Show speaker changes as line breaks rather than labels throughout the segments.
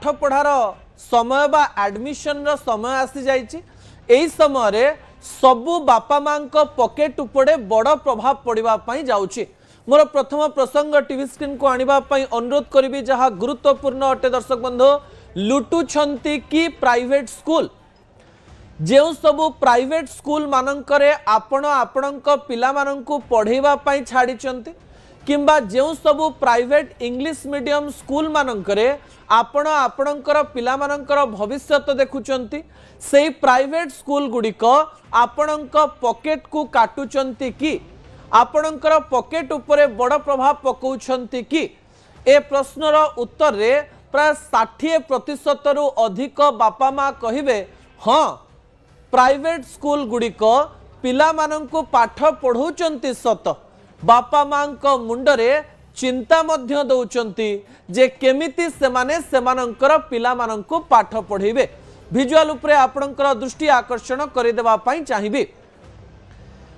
पाठ पढ़ार समय बा एडमिशन रो समय आसी जाइछि। एई समय रे सबु बापा मां को पॉकेट उपरे बड़ प्रभाव पड़िबा पई जाउछि। मोर प्रथम प्रसंग टीवी स्क्रीन को आनिबा पई अनुरोध करिबी जहा गुरुत्वपूर्ण अटे। दर्शक बंधु, लुटुछंती कि प्राइवेट स्कूल, जेउ सबु प्राइवेट स्कूल मानंकरे आपण आपणक पिला मानंकु पढ़ेबा पई छाडिचंती किंबा जेउ सबु प्राइवेट इंग्लिश मीडियम स्कूल मानंकरे आपण आपणकर पिला मानंकर भविष्यत देखुचंती, सेई प्राइवेट स्कूल गुडिक आपणक पॉकेट को काटुचंती कि आपणकर पॉकेट उपरे बड़ प्रभाव पकाउछंती कि? ए प्रश्नर उत्तर रे प्राय 60% रु अधिक बापा मां कहिबे हाँ, प्राइवेट स्कूल गुडिक पिला मानंकु पाठ पढ़ौचंती सत, बापा मां को मुंडरे चिंता मध्य दउचंती जे केमिति सेमाने सेमानंकर पिला मानंकु पाठ पढ़ेबे। विजुअल उपरे आपणकर दृष्टि आकर्षण करिदेबा पई चाहिबी।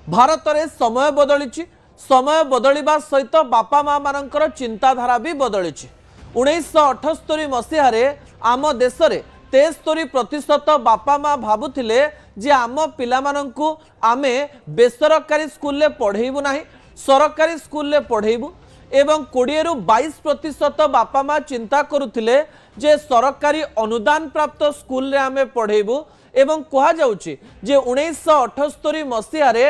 भारत रे समय बदलिछि, समय बदलिबा सहित बापा मां मानंकर चिंताधारा भी बदलिछि। 1978 मसीह रे आम देश रे 73% बापा मां भाबुथिले जे आम पिला मानंकु आमे बेसरकारी स्कूल ले पढ़ेबु नाही, सरकारी स्कूल ले पढ़ेबु। एवं 20 रु 22% बापा मां चिंता करुथिले जे सरकारी अनुदान प्राप्त स्कूल रे आमे पढ़ेबु। एवं कहा जाउछि जे 1978 मसीह रे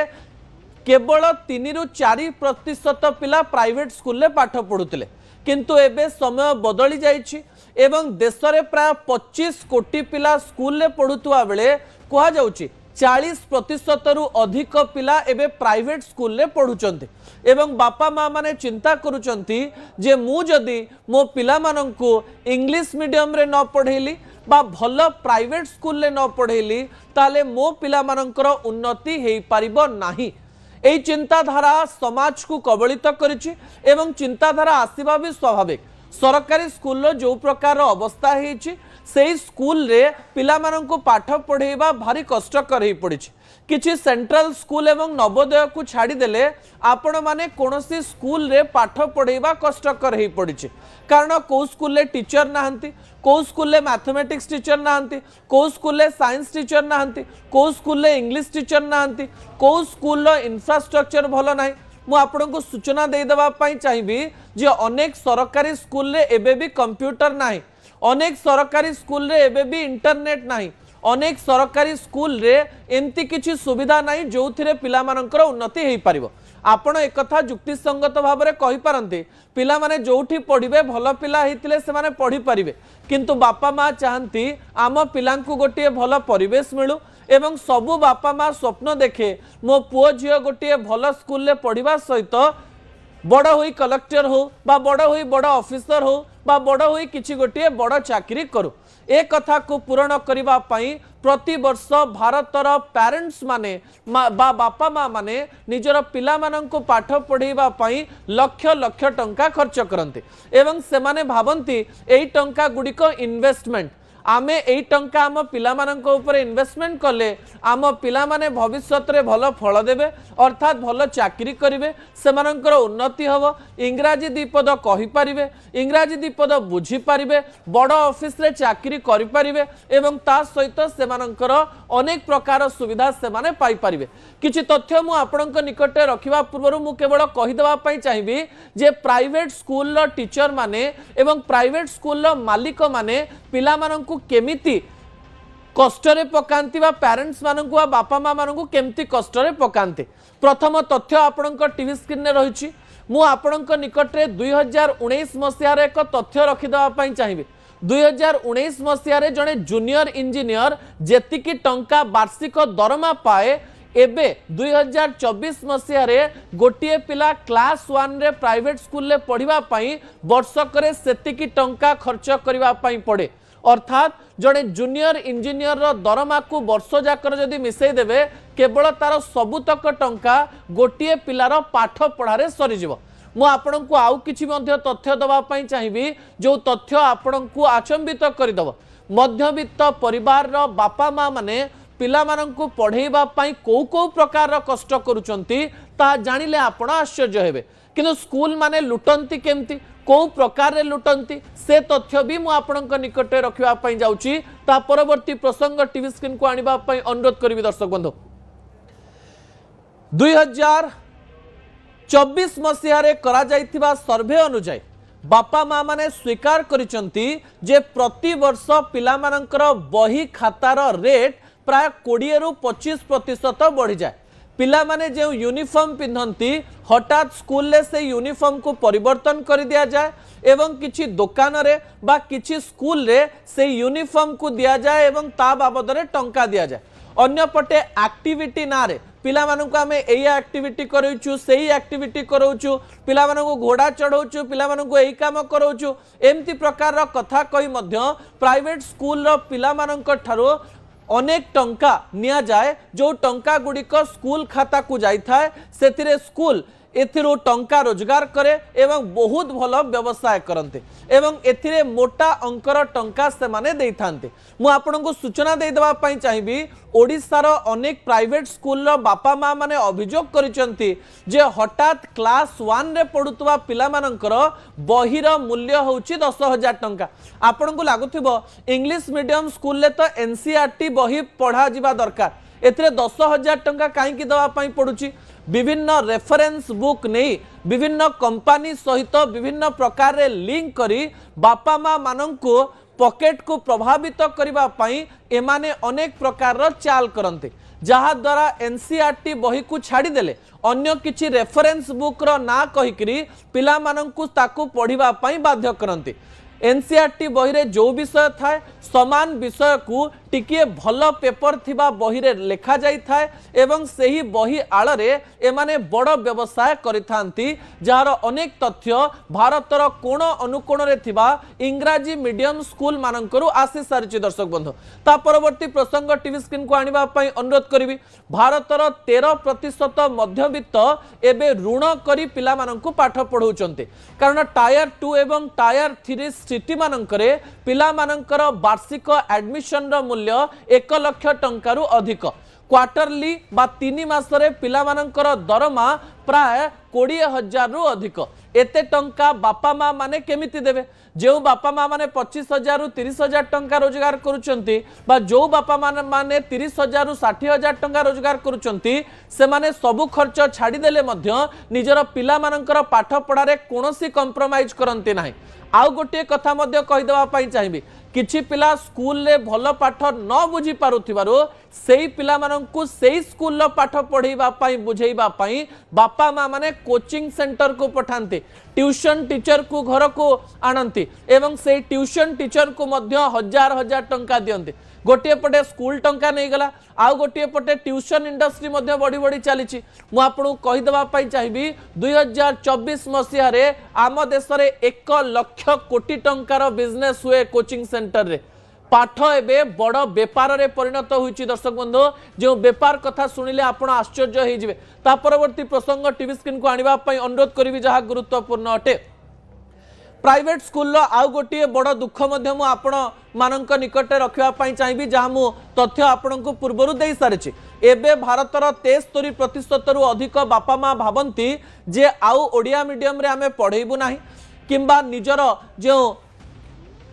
केवल 3 रु 4% पिला प्राइवेट स्कूल ले पाठ पढ़ुथिले, किंतु एबे समय बदली जाइछि एवं देश रे प्राय 25 कोटी पिला स्कूल ले पढ़ुतुवा बेले कहा जाउछि 40% रु अधिक पिला एबे प्राइवेट स्कूल ले पढ़ुचंती। एवं बापा मां माने चिंता करुचंती जे मु जदी मो पिला मानंकु इंग्लिश मीडियम रे न पढ़ेली बा भल प्राइवेट स्कूल ले न पढ़ेली ताले मो पिला मानंकर उन्नति हेई पारिबो नाही। एई चिंताधारा समाज को कबलित करिछि एवं चिंताधारा आसीबा भी स्वाभाविक। सरकारी स्कूल रो जो प्रकार अवस्था हेछि सेई स्कूल रे पिला मानंकु पाठ पढ़ेबा भारी कष्टकर हेई पड़िछि। किछि सेंट्रल स्कूल एवं नवोदय को छाड़ी देले आपण माने कोनोसी स्कूल रे पाठ पढ़ेबा कष्टकर हेई पड़िछि। कारण को स्कूल ले टीचर नाहंती, को स्कूल ले मैथमेटिक्स टीचर नाहंती, को स्कूल ले साइंस टीचर नाहंती, को स्कूल ले इंग्लिश टीचर नाहंती, को स्कूल रो इंफ्रास्ट्रक्चर भलो नाही। मु आपनको सूचना दे देबा पई चाहिबी जे अनेक सरकारी स्कूल रे एबे भी कंप्यूटर नाही, अनेक सरकारी स्कूल रे एबे भी इंटरनेट नाही, अनेक सरकारी स्कूल रे एमती किछि सुविधा नाही जो थिरे पिला मानकर उन्नति हेई पारिबो। आपण एक कथा युक्तिसंगत भाव में कहि पारंती पिला माने जोठी पढ़िबे भल पिला हेतिले से माने पढ़ी पारिबे, किंतु बापा मां चाहंती आम पिलांकु गोटिए भल परिवेश मिलु एवं सबु बापा मां स्वप्न देखे मो पुओ झियो गोटिए भल स्कूल ले पढ़िबा सहित बड़ होई कलेक्टर हो बा बड़ होई बड़ ऑफिसर हो बा बड़ होई किछि गोटिए बड़ चाकरी करू। ए कथा को पूरण करिबा पई प्रति वर्ष भारतर पेरेंट्स माने बा बापा मां माने निजर पिला मानंको पाठ पढ़ेबा पई लक्ष लक्ष टंका खर्च करंते एवं से माने भाबंती एई टंका गुडिक इन्वेस्टमेंट आमे एई टंका आम पिला मानंको ऊपर इन्वेस्टमेंट कले आम पिला माने भविष्यत रे भल फल देबे, अर्थात भल चाकरी करिवे, सेमानंकर उन्नति हबो, इंग्राजी दीपद कहि पारिबे, इंग्राजी दीपद बुझी पारिबे, बड़ ऑफिस रे चाकरी करि पारिबे एवं ता सहित सेमानंकर अनेक प्रकार सुविधा सेमाने पाई पारिबे। किछि तथ्य मु आपनक निकटे रखिबा पूर्वरु मु केवल कहि देबा पई चाहिबी जे प्राइवेट स्कूल रो टीचर माने एवं प्राइवेट स्कूल रो मालिक माने पिला मानंकु केमिति कष्टरे पकांती बा पेरेंट्स मानंकु बापा मां मानंकु केमिति कष्टरे पकांती। प्रथम तथ्य आपणक टीवी स्क्रीन रे रहिछि। मु आपणक निकटरे 2019 मसिया रे एक तथ्य रखि देबा पई चाहिबी। 2019 मसिया रे जणे जूनियर इंजीनियर जेतिकी टंका वार्षिक दरमा पाए एबे 2024 मसिया रे गोटिए पिला क्लास 1 रे प्राइवेट स्कूल ले पढ़िबा पई वर्षकरे सेतिकी टंका खर्च करिबा पई पड़े। अर्थात जड़े जूनियर इंजीनियर दरमा को वर्ष जाकर जदि मिसई देबे केवल तार सबुतक टंका गोटिए पिलार पाठ पढ़ारे सरीजिवो। मु आपनकु आउ किछि मध्य तथ्य दबा पई चाहिबी जो तथ्य आपनकु आचंबित करिदबो। मध्यवित्त परिवार रो बापा मां माने पिला मानंकु पढ़ेबा पई को प्रकार कष्ट करूचंती ता जानिले आपण आश्चर्य हेबे। किंतु स्कूल माने लुटंती केमती कौ प्रकार रे लुटंती से तथ्य भी मु आपणक निकटे रखिबा पई जाउची। ता परवर्ती प्रसंग टीवी स्क्रीन को आनिबा पई अनुरोध करिवि दर्शक बंधु। 2024 मसीह करा जाइथिबा सर्वे अनुसार बापा माँ माने स्वीकार करिसंती जे प्रति वर्ष पिला मानकर बही खातार रेट प्राय 20 रु 25% बढ़ी जाए। पिला माने जो यूनिफॉर्म पिंधती हठात स्कूल ले से यूनिफॉर्म को परिवर्तन कर दिया जाए एवं किछि दुकान रे बा किछि स्कूल रे से यूनिफॉर्म को दिया जाए एवं ता बाबद रे टंका दिया जाए। अन्य पटे एक्टिविटी ना रे पिला मानक आमे एई एक्टिविटी करौछु सेही एक्टिविटी करौछु पिला मानक घोड़ा चढ़ौछु पिला मानक एई काम करौछु एमती प्रकार रो कथा कहि मध्य प्राइवेट स्कूल रो पिला मानक ठारो अनेक टंका निया जाए जो टंका गुड़िक स्कूल खाता को जाई थाए सेथिरे स्कूल एथिरो टंका रोजगार करे एवं बहुत भल व्यवसाय करते एवं एथिरे मोटा अंकर टंका से माने देई थांते। मु आपनको सूचना दे देबा पई चाहिबी ओडिसा रो अनेक प्राइवेट स्कूल रो बापा माँ माने अभियोग करिसंती जे हठात क्लास 1 रे पढुतबा पिला मानकर बहिर मूल्य होउची 10,000 टंका। आपनको लागुथिबो इंग्लिश मीडियम स्कूल ले तो एनसीईआरटी बही पढ़ा जिबा दरकार एथिरे 10,000 टंका काहे की दवा पई पडुची। विभिन्न रेफरेंस बुक नहीं विभिन्न कंपनी सहित विभिन्न प्रकार रे लिंक करी बापा माँ मानंकु पॉकेट को प्रभावित करबा पई एमाने अनेक प्रकार रो चाल करंते जहा द्वारा एनसीईआरटी बही को छाड़ी देले अन्य किछि रेफरेंस बुक रो ना कहिकरी पिला मानंकु ताकू पढ़िबा पई बाध्य करंते। एनसीईआरटी बही रे जो विषय थाए समान विषय को टिके भल पेपर थिबा बही रे लेखा जाई थाए एवं सही बही आड़ रे एमाने बड़ व्यवसाय करिथांती जार अनेक तथ्य भारतर कोण अनुकोण रे थिबा इंग्राजी मीडियम स्कूल मानकरू आसी सारिछि। दर्शक बंधु ता परवर्ती प्रसंग टीवी स्क्रीन को आनिबा पई अनुरोध करिवि। भारतर 13% मध्यवित्त एबे ऋण करी पिला मानकू पाठ पढौचंते कारण टायर 2 एवं टायर 3 सिटी मानकरे पिला मानकर वार्षिक एडमिशन रो मूल्य 1 लाख टंकारु अधिक क्वार्टरली बा 3 मासरे पिला मानकर दरमा प्राय 20,000 रु अधिक एते टंका बापा माँ माने केमिति देबे। जो बापा माँ माने 25,000 रु 30,000 टंका रोजगार करुचंती बा जो बापा माने 30,000 रु 60,000 टंका रोजगार करुचंती से माने सबु खर्च छाड़ी देले मध्य निजर पिला मानकर पाठ पढ़ारे कोनोसी कंप्रोमाइज करंती नाही। आउ गोटे कथा मध्य कहिदेबा पई चाहिबी किछि पिला स्कूल ले भल पाठ न बुझी पारुथिबारो सेही पिला मानंकु सेही स्कूल लो पाठ पढ़ेबा पई बुझेबा पई बापा माँ माने कोचिंग सेंटर को पठांते ट्यूशन टीचर को घर को आनंती एवं से ट्यूशन टीचर को मध्य हजार हजार टंका दियंते। गोटे पटे स्कूल टंका नहीं गला आउ गोटे पटे ट्यूशन इंडस्ट्री मध्य बढ़ी बढ़ी चली मु आपको कहीदेबा पई चाहिबी 2024 मसीह रे आम देश रे 1 लाख कोटी टंकार बिजनेस हुए कोचिंग सेंटर रे पाठ एबे बड़ बेपार रे परिणत होइछि। दर्शक बंधु जो बेपार कथा सुनिले आपण आश्चर्य होई जिवे। ता परवर्ती प्रसंग टीवी स्क्रीन को आनिबा पई अनुरोध करिवि जहा गुरुत्वपूर्ण अटे। प्राइवेट स्कूल आउ गोटे बड़ दुख मु आपण मानक निकटे रखा चाहिए जहाँ मु तथ्य आपण को पूर्वर दे सारी एबे भारतर 73% रु अधिक बापा माँ भावती जे आउ ओडिया मीडियम रे आमे पढ़ेबू ना किंबा निजर जो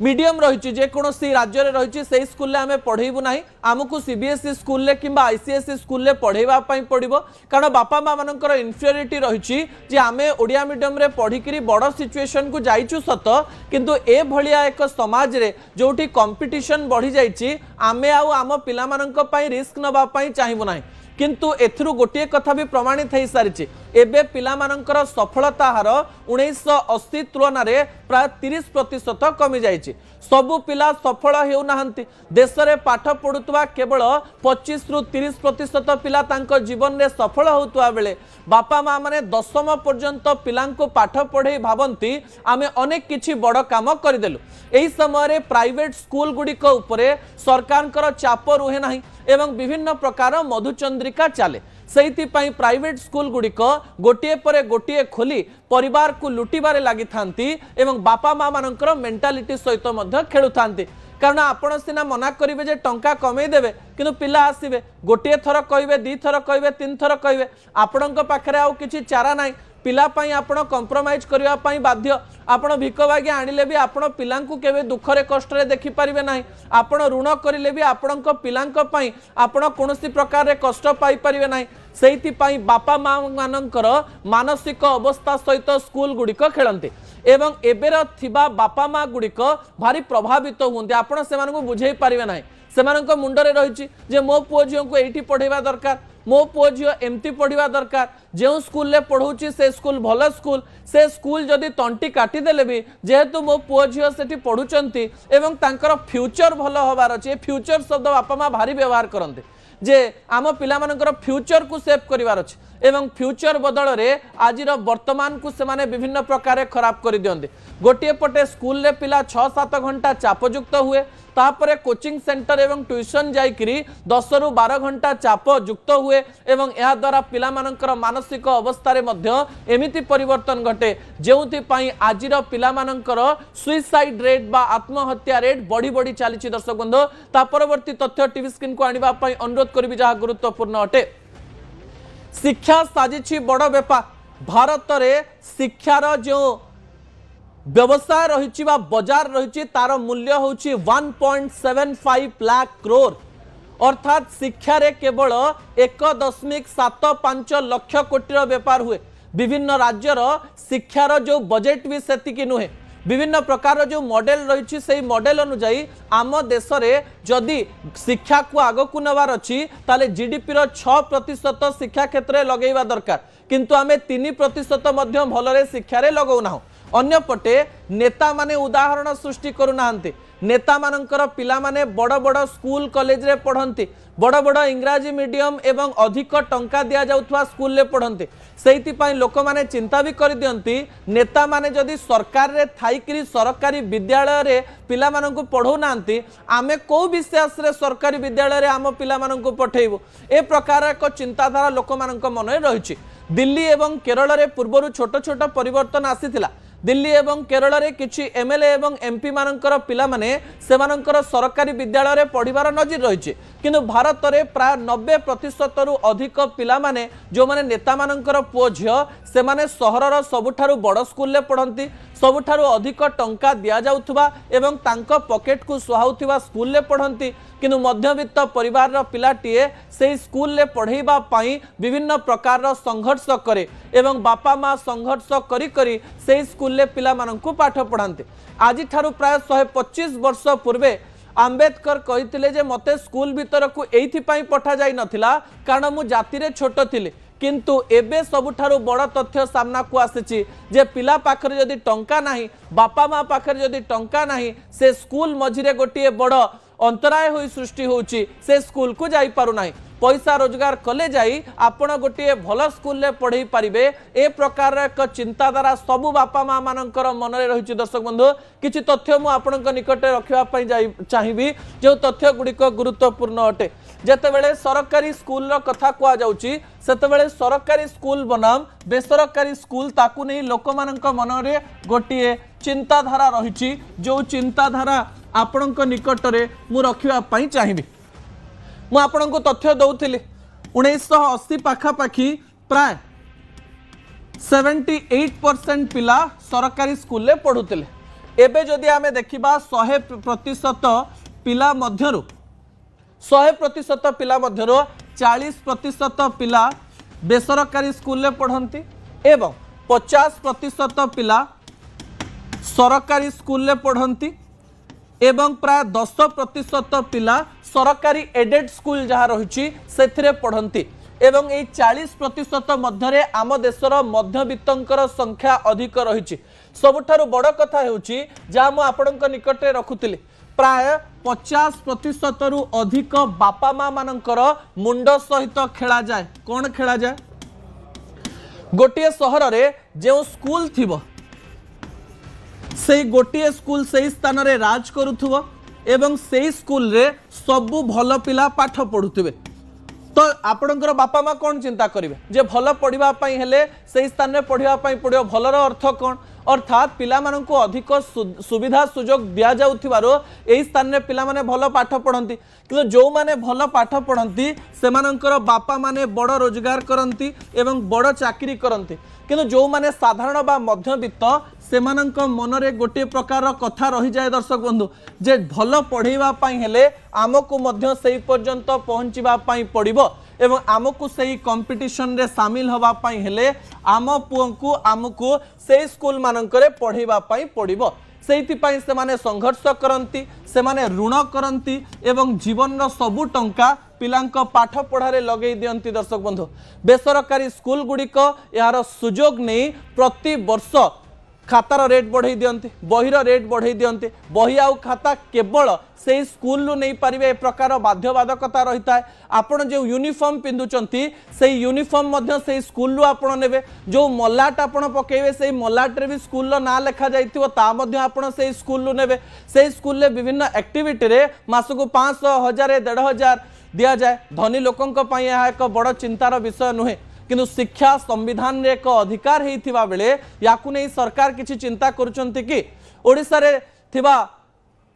मीडियम रही जेकोसी राज्य में रही से स्कूल आमे पढ़ेबू ना आमको सीबीएसई स्कूल किंबा आईसीएसई स्कूल पढ़ेबा पड़ो कारण बापा माँ मानकर इनफियोरिटी रही आमे ओडिया मीडियम रे पढ़िकी बड़ सिचुएशन को जाइचु सत किंतु ए भलिया एक समाज रे जोठी कंपटीशन बढ़ी जाइए आमे आम पिला मानक पई रिस्क नबा पई चाहिबू ना किंतु एथिरु गोटे कथा भी प्रमाणित हो सारी एबे पिला मानकर सफलता हार 1980 तुलन में प्राय 30% कमी जाइए। सबु पिला सफल होउनाहंती देश में पाठ पढ़ुवा केवल 25 रु 30% पिला तांको जीवन में सफल होउतवा बेले बापा माँ माने 10वीं पर्यंत पिला पाठ पढ़े भावती आमे अनेक किछि बड़ काम करदेलु। एही समय प्राइवेट स्कूल गुड़िक उपरे सरकार चाप रुहे नाही एवं विभिन्न प्रकार मधुचंद्रिका चले से प्राइवेट स्कूल गुड़िक गोटे पर गोटे खोली परिवार को लुटिबारे लगी थांती एवं बापा माँ मानकर मेंटालिटी सहित खेलु थांती कारण आपण सिना मना करेंगे जे टंका कमे देवे किंतु पिला आसवे गोटे थर कहे 2 थर कहे 3 थर कहे आपण पाखे आउ किछि चारा नाई पिला पाई आपण कंप्रोमाइज करबा पाई बाध्य आपण भिक बागी आनिले भी आपण पिलांकु केबे दुखरे कष्टरे देखि परिबे नाही आपण ऋण करिले भी आपणक पिलांक पाई आपण कोनोसी प्रकार रे कष्ट पाई परिबे नाही सेहिति पाई बापा माँ मानकर मानसिक अवस्था सहित स्कूल गुड़िक खेलते एवं एबेर थिबा बापा माँ गुड़िक भारी प्रभावित होते आपण से बुझे पारे ना से मुंडरे रही जे मो पुओ झील को ये पढ़ेवा दरकार मो पुओ झील एमती पढ़ा दरकार जो स्कूल पढ़ाऊँ से स्कूल भल स्कूल से स्कूल जदि तंटी काटिदेले भी जेहेतु मो पुओ झील से पढ़ुंट एवं तांकर फ्यूचर भल हबार अच्छे फ्यूचर शब्द बापा माँ भारी व्यवहार करते जे आम पिला मानकर फ्यूचर को सेव करिवार अछि एवं फ्यूचर बदल रे आजिर वर्तमान को से माने विभिन्न प्रकार खराब कर दियंते गोटे पटे स्कूल रे पिला 6-7 घंटा चापयुक्त हुए तापरे कोचिंग सेंटर एवं ट्यूशन जाइकरी 10 रु 12 घंटा चाप युक्त हुए एवं यह द्वारा पिला मानकर मानसिक अवस्था रे मध्य एमिति परिवर्तन घटे जेउथि पई आजिर पिला मानकर सुइसाइड रेट बा आत्महत्या रेट बढ़ी बढ़ी चली दर्शक बंधु ता परवर्ती तथ्य टीवी स्क्रीन को आनिबा पई अनुरोध करबी जहा गुरुत्वपूर्ण अटे शिक्षा साजिछि बड़ बेपार भारत रे शिक्षार जो व्यवसाय रही बजार रही तार मूल्य होची 1.75 लाख करोड़ अर्थात शिक्षा रे केवल 1.75 लाख कोटी बेपार हुए विभिन्न राज्यर शिक्षार जो बजेट भी सेतिकी नुहे विभिन्न प्रकार जो मॉडल रही से मॉडल अनुजाई आम देश में जदि शिक्षा को आग को नबार अच्छी ताले जीडीपी रो 6% शिक्षा क्षेत्र में लगेवा दरकार किंतु आमे 3% भल शिक्षा रे लगौना अन्य पटे नेता माने उदाहरण सृष्टि करूना नेता मानकर पिला माने बड़ बड़ स्कूल कॉलेज रे पढ़ंती बड़ बड़ इंग्राजी मीडियम एवं अधिक टंका दिया जाउथवा स्कूल रे पढ़ंती सेहिति पई लोक माने चिंता भी कर दियंती नेता माने जदि सरकार रे थाइकरी सरकारी विद्यालय रे पिला माननकु पढ़ौ नांती आमे को विशेष रे सरकारी विद्यालय रे आम पिला माननकु पठेइबो ए प्रकार एक चिंताधारा लोक माननक मन रे रहिछि दिल्ली एवं केरल रे पूर्वरु छोट छोट परिवर्तन आसीथिला दिल्ली एवं केरल रे किछि एमएलए एवं एमपी मानकर पिला माने सेमानकर सरकारी विद्यालय रे पढ़िबार नजीर रहिछि किंतु भारत रे प्राय 90% रु अधिक पिला माने जो माने नेता मानकर पुओ झियो से माने सहरर सबुठारु बड़ स्कूल ले पढ़ंती सबुठारु अधिक टंका दिया जाउथबा एवं तांको पॉकेट को सुहाउथबा स्कूल ले पढ़ंती किंतु मध्यवित्त परिवार रो पिलाटीए से स्कूल ले पढ़ेबा पाई विभिन्न प्रकार रो संघर्ष करे एवं बापा माँ संघर्ष करी करी से स्कूल ले पिला माननकु पाठ पढ़ाते आज ठारू प्राय 125 वर्ष पूर्वे आंबेडकर कहिथिले जे मते स्कूल भीतर को एथि पई पठा जाई नथिला कारण मु जाति रे छोट थिले किंतु एबे सबुठारु बड़ तथ्य सामना को आसीछि जे पिला पाखरे जदि टंका नाही बापा माँ पाखरे जदि टंका नाही से स्कूल मझिरे गोटिए बड़ अंतराय होई सृष्टि होउछि से स्कूल को जाई पारु नाही पैसा रोजगार कले जाई आपण गोटे भल स्कूल ले पढ़ई पारिबे ए प्रकार एक चिंताधारा सबु बापा माँ मानकर मन रे रहिछि दर्शक बंधु किछि तथ्य मु आपणक निकटे रखिबा पई चाहिबी जो तथ्य गुड़िक गुरुत्वपूर्ण अटे जेतेबेले सरकारी स्कूल रो कथा कुआ जाउछि सेतेबेले सरकारी स्कूल बनाम बेसरकारी स्कूल ताकू नै लोक मानक मन रे गोटिए चिंताधारा रहिछि जो चिंताधारा आपणक निकटरे मु रखिबा पई चाहिबी मु आपणको तथ्य दउथिली 1980 पाखापाखी प्राय 78% पिला सरकारी स्कूल ले पढ़ुतिले एबे जदि आमे देखिबा 100% पिला मध्यरु 100% पिला मध्यरु 40% पिला बेसरकारी स्कूल ले पढ़ंती एवं 50% पिला सरकारी स्कूल ले पढ़ंती एवं प्राय 10% पिला सरकारी एडेड स्कूल जहाँ रही से पढ़ती एवं ये 40% मध्य आम देशर मध्यवित्तर संख्या अधिक रही सबुठारु बड़ कथा होची जहाँ मु आपणक निकटे रखुतिली प्राय 50% रु अधिक बापा माँ मानकर मुंड सहित खेला जाए कौन खेला जाए गोटे सहर रे जो स्कूल थिबो से गोटे स्कूल से स्थान रे राज करुथुव एवं से स्कूल रे सबु भल पिला पाठ पढ़ुथिबे तो आपणकर बापा माँ कौन चिंता करेंगे जे भल पढ़ा हेले से स्थान में पढ़ा पड़ो भलर अर्थ कौन अर्थात पिला माननकु अधिक सुविधा सुजोग दिया जाउथिबारो एही स्थान में पिला माने भल पाठ पढ़ंती कि जो माने भल पाठ पढ़ंती से माननकर बापा माने बड़ रोजगार करंती एवं बड़ चाकरी करंती किंतु जो माने साधारण बा मध्यवित्त सेमानंक मनरे गोटे प्रकार कथा रही जाए दर्शक बंधु जे भल पढ़ेवा पाई हेले आमको मध्य सेही पर्यंत पहुंचीबा पाई पड़िबो एवं आमको सही कंपटीशन रे शामिल हवा पाई हेले आम पुओंकु आमको से स्कूल मानकरे पढ़ेवा पाई पड़िबो सेइथिपाई से माने संघर्ष करती से माने ऋण करती एवं जीवन रो सबु टंका पिलांक पाठ पढ़ारे लगे दियंती दर्शक बंधु बेसरकारी स्कूल गुड़िक यार सुजोग नहीं प्रति वर्ष खातार रेट बढ़ई दियंती बहीर रेट बढ़ई दियंती बही आउ खाता केवल से स्कूल नहीं पारिबे ए प्रकार बाध्यबाधकता रही है आपण जो यूनिफॉर्म पिंधुचंती से यूनिफॉर्म मध्य से स्कूल आपण नेबे जो मलाट आपण पकेबे से मलाट रे भी स्कूल रो ना लिखा जाइथिबो ता मध्य आपण से स्कूल नेबे से स्कूल रे विभिन्न एक्टिविटी रे मासको 500 1000 1500 दिया जाए धनी लोकों पई यह एक बड़ चिंतार विषय नुहे किंतु शिक्षा संविधान रे एक अधिकार हेइथिबा बेले याकु नै सरकार किछि चिंता करूचंती कि ओडिसा रे थिबा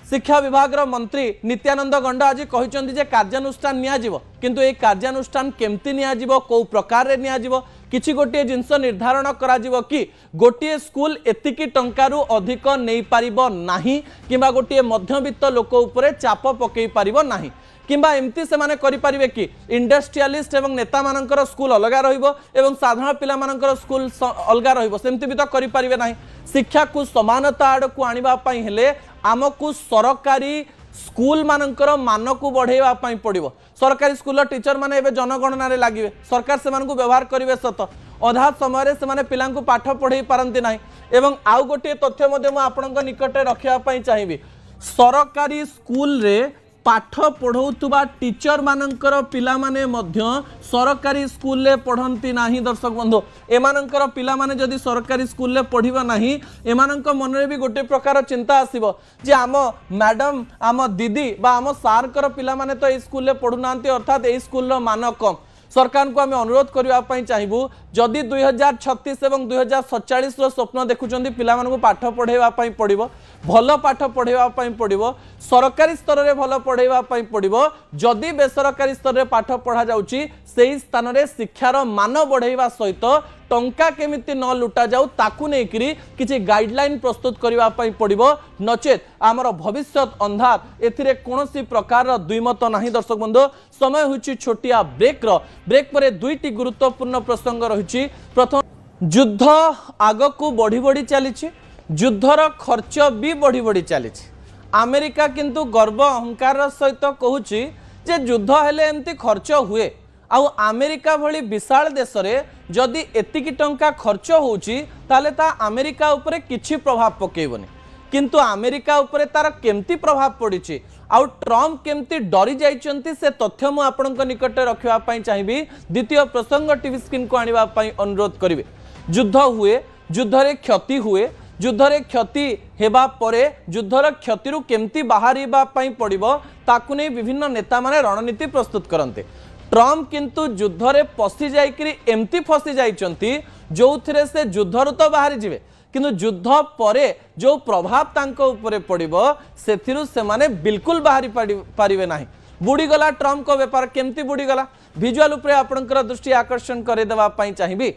शिक्षा विभाग मंत्री नित्यानंद गंड आज कहते जे कार्यानुष्ठान नियाजिबो किंतु ए कार्यानुष्ठान केमती नियाजिबो को प्रकार रे नियाजिबो किछि गोटे जिंस निर्धारण कराजिबो कि गोटे स्कूल एतिकी टंकारु अधिक नहीं पारिबो नाही किंबा गोटे मध्यवित्त लोक उपरे चाप पकई पारिबो नाही किंबा एमती से माने करि परिबे कि इंडस्ट्रियलिस्ट एवं नेता मानकर स्कूल अलगा रहिबो एवं साधारण पिला मानकर स्कूल अलगा रहिबो सेमती भी तो करि परिबे नाही शिक्षा को समानता आड़ को आनिबा पई हेले आमको सरकारी स्कूल मानकर मान को बढ़ेवा पई पड़िबो सरकारी स्कूल टीचर माने एबे जनगणना रे लागिबे सरकार से मानकु व्यवहार करिवे सत अधा समय से माने पिलां को पाठ पढ़ई पारंती नाही एवं आउ गोटे तथ्य मध्ये म आपनक निकटे रखिया पई चाहिबी सरकारी स्कूल रे पाठ पढ़ौतुबा टीचर मानकर पिला माने मध्य सरकारी स्कूल ले पढ़ंती नाही दर्शक बंधु एमानकर पिला माने जदि सरकारी स्कूल ले पढ़िबा नाही एमानक मन रे भी गोटे प्रकार चिंता आसीबो जे आम मैडम आम दीदी बा आम सार कर पिला माने तो ए स्कूल ले पढ़ुनांती अर्थात ए स्कूल रो मान कम सरकार को आम अनुरोध करने चाहबू जदि 2036 और 2047 स्वप्न देखुं पिला पाठ पढ़ाई पड़ो भल पाठ पढ़ाई पड़ो सरकारी स्तर में भल पढ़ाई पड़ो जदि बेसरकारी स्तर में पाठ पढ़ा जाउची सेही स्थान में शिक्षार मान बढ़ाइबा सहित टंका केमिति न लुटा जाऊ ताकू नेकरी किछि गाइडलाइन प्रस्तुत करबा पई पड़िबो नचेत आमर भविष्यत अंधार एथिरे कोनोसी प्रकार द्विमत नाही दर्शक बंधु समय होछि छोटिया ब्रेक परे दुईटी गुरुत्वपूर्ण प्रसंग रहिछि प्रथम युद्ध आगकू बढ़ी बढ़ी चलीछि युद्धर खर्च भी बढ़ी बढ़ी चलीछि अमेरिका किंतु गर्व अहंकार सहित कहूछि जे युद्ध हेले एमती खर्च हुए आउ अमेरिका भली विशाल देश रे जदि एतिकी टंका खर्च होउची ताले ता अमेरिका उपरे किछि प्रभाव पकेइबनी किंतु अमेरिका उपरे तार केमती प्रभाव पड़िछि आउ ट्रम्प केमती डरी जाइचंती से तथ्य मु आपनक निकट रखिबा पई चाहिबी द्वितीय प्रसंग टीवी स्क्रीन को आनिबा पई अनुरोध करिवे युद्ध हुए युद्ध रे क्षति हुए युद्ध रे क्षति हेबा परे युद्धर क्षति रु केमती बाहरिबा पई पड़िबो ताकु नै विभिन्न नेता माने रणनीति प्रस्तुत करन्ते ट्रम्प किंतु युद्ध रे पसी जाइकरी एमती फसी जाइचंती जोथिरे से युद्धरु तो बाहरी जिवे किंतु युद्ध परे जो प्रभाव तांको उपरे पड़िबो सेथिरु से माने बिल्कुल बाहरी पारिबे नाही बुड़ी गला ट्रम्प को व्यापार केमती बुड़ी गला विजुअल उपरे आपनकर दृष्टि आकर्षण करे देबा पई चाहिबी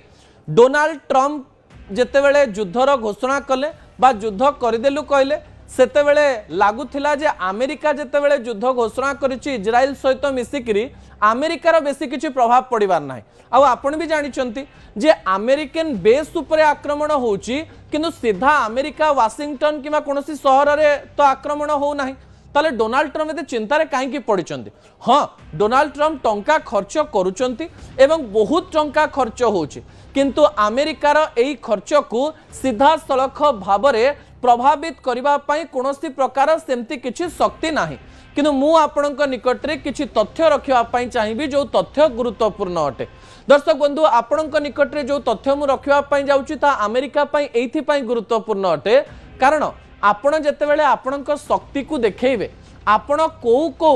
डोनाल्ड ट्रम्प जेतेबेले युद्धर घोषणा कले बा युद्ध करदेलु कहले सेतेबेले लागुथिला जे अमेरिका जेतेबेले युद्ध घोषणा करिछि इजराइल सहित मिसिकरी अमेरिकार बेसी किछि प्रभाव पड़िबार नाही आ आपण भी जानिचंती जे अमेरिकन बेस उपरे आक्रमण होउछि किंतु सीधा अमेरिका वाशिंगटन किमा कोनोसी शहर रे तो आक्रमण हो नाही ताले डोनाल्ड ट्रम्प एते चिंतारे काहेकि पड़िचंती हाँ डोनाल्ड ट्रम्प टंका खर्च करूचंती एवं बहुत टंका खर्च होउछि किंतु अमेरिकार एई खर्च को सीधा सलख भावरे प्रभावित करबा पई कोनोसी प्रकार सेमती किछि शक्ति नाही किंतु मु आपनक निकटरे किछि तथ्य रखिबा पई चाहिबी जो तथ्य गुरुत्वपूर्ण अटे दर्शक बंधु आपनक निकटरे जो तथ्य मु रखिबा पई जाउछि ता अमेरिका पई एथि पई गुरुत्वपूर्ण अटे कारण आपण जेतेबेले आपनक शक्ति को देखैबे आपण को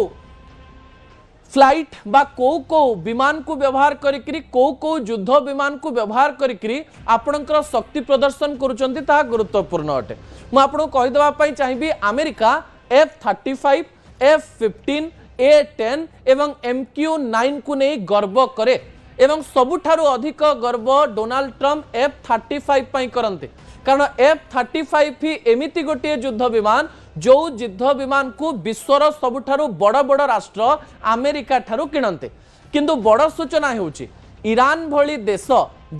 फ्लाइट बा को विमान को व्यवहार करिकरी को युद्ध विमान को व्यवहार करिकरी आपनकर शक्ति प्रदर्शन करूचंती ता गुरुत्वपूर्ण अटे मु आपन कहि देबा पई चाहिबी अमेरिका F-35 F-15 A-10 एवं MQ-9 को नहीं गर्व करे एवं सबुठारु अधिक गर्व डोनाल्ड ट्रम्प F-35 पई करते कारण F-35 ही एमिति गोटे युद्ध विमान जो युद्ध विमान को विश्वर सबुठारु बड़ बड़ राष्ट्र अमेरिका ठारु किणते किंतु बड़ सूचना होउची ईरान भली देश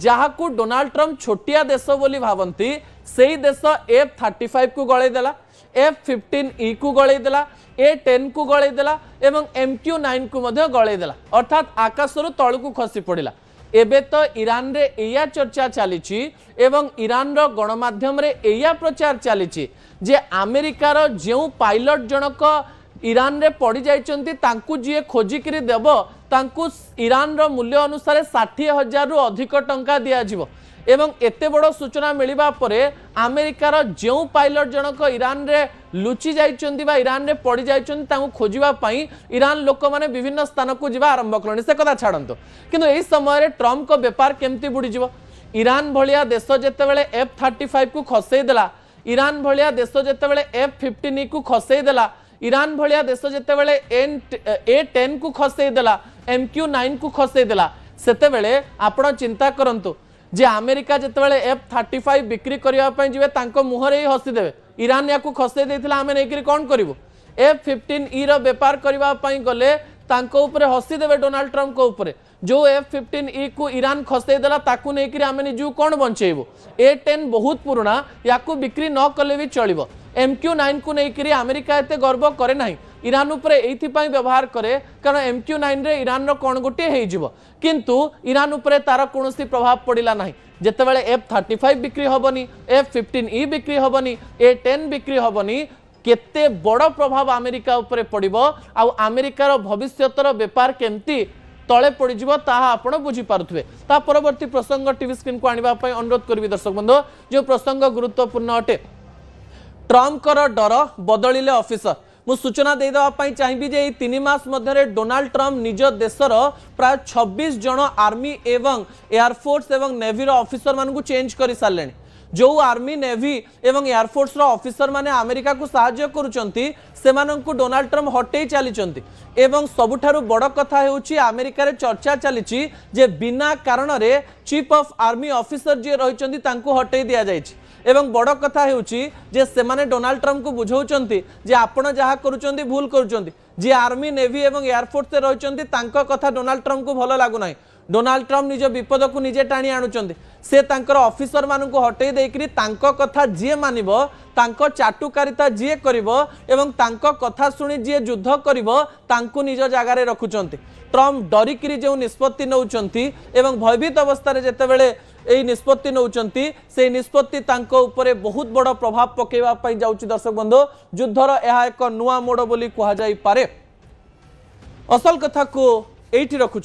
जहाकू डोनाल्ड ट्रम्प छोटिया देश बोली भावंती सेही देश F-35 को गळे देला F-15E को गळे देला A-10 को गळे देला एवं MQ-9 को मध्य गळे देला अर्थात आकाशरु तळकू खसी पड़िला एबे तो ईरान रे एया चर्चा चलीची एवं ईरान रो गणमाध्यम रे एया प्रचार चलीची जे अमेरिकार जेउ पायलट जनक ईरान रे पड़ी जाइचंती तांकू जे खोजिकरी देव तांकू ईरान रो मूल्य अनुसार 60,000 रु अधिक टंका दिया जिवो एवं एते बड़ सूचना मिलिबा परे अमेरिकार जेउ पायलट जनक ईरान रे लुचि जाइचंती बा ईरान रे पड़ी जाइचंती तांकू खोजिबा पई ईरान लोक माने विभिन्न स्थान को जिबा आरंभ करनी से कथा छाड़ंतो किंतु एही समय रे ट्रम्प को व्यापार केमती बुड़ी जिवो ईरान भलिया देश जेतेबेले F-35 को खसई देला ईरान भलिया देश जेतेबेले F-15E को खसई देला ईरान भलिया देश जेतेबेले A-10 को खसई देला MQ-9 को खसई देला सेतेबेले आपण चिंता करंतु जे अमेरिका जेतेबेले F-35 बिक्री करिया पई जिवे तांको मुहरे ही हसी देबे ईरान याकू खसई देथिला आमे नेकरी कोन करिवो F-15E रो व्यापार करिवा पई गले तांको ऊपर हसी देबे डोनाल्ड ट्रम्प को ऊपर जो F-15E को ईरान खसई देला ताकू नेकरी आमे निजु कोन बंचेइबो A-10 बहुत पुराना याकू बिक्री न कले भी चलिबो MQ-9 को नेकरी अमेरिका एते गर्व करे नाही ईरान ऊपर एथि पई व्यवहार करे कारण MQ-9 रे ईरान रो कोन गोटे हेइ जिवो किंतु ईरान ऊपर तार कोनोसी प्रभाव पड़िला नाही जेतेबेले F-35 बिक्री होबनी F-15E बिक्री होबनी A-10 बिक्री होबनी केते बड़ प्रभाव अमेरिका ऊपर पड़िबो आ अमेरिकार भविष्यतर व्यापार केमती तले पड़ीजिवो ताहा आपण बुझी पारुथबे ता परवर्ती प्रसंग टीवी स्क्रीन को आनिबा पई अनुरोध करबी दर्शक बंधु जो प्रसंग गुरुत्वपूर्ण अटे ट्रम्प कर डर बदलिले ऑफिसर मु सूचना दे दवा पई चाहिबी जे 3 मास मध्य डोनाल्ड ट्रम्प निज देशर प्राय 26 जन आर्मी एवं एयरफोर्स एवं नेवी रो ऑफिसर मान को चेंज कर सारे जो आर्मी नेवी एवं एयरफोर्स रो ऑफिसर माने अमेरिका को सहाय्य करूचंती सेमानंकु डोनाल्ड ट्रम्प हटेई चलीचंती एवं सबुठारु बड़ कथा हेउची अमेरिका रे चर्चा चलीची जे बिना कारण रे चीफ ऑफ आर्मी ऑफिसर जे रहिचंती तांकु हटेई दिया जायछि एवं बड़ कथा हेउची जे सेमाने डोनाल्ड ट्रम्प को बुझाउचंती जे आपण जहा करूचंती भूल करूचंती जे आर्मी नेवी एवं एयरफोर्स से रहिचंती तांको कथा डोनाल्ड ट्रम्प को भलो लागु नाही डोनाल्ड ट्रम्प निज विपद को निजे टाणी आणुचंती से तांकर ऑफिसर मानन को हटेई देकरी तांको कथा जे मानिबो तांको चाटुकारिता जे करिवो एवं तांको कथा सुनी जे युद्ध करिवो तांको निज जगह रे रखुचंती ट्रम्प डरिकरी जो निष्पत्ति नउचंती एवं भयभीत अवस्था रे जेतेबेले एई निष्पत्ति नउचंती से निष्पत्ति तांको ऊपर बहुत बड़ प्रभाव पकेवा पई जाउची दर्शक बंधु युद्धर एहा एक नुआ मोड़ बोली कहा जाई पारे असल कथा को एठी रखुची।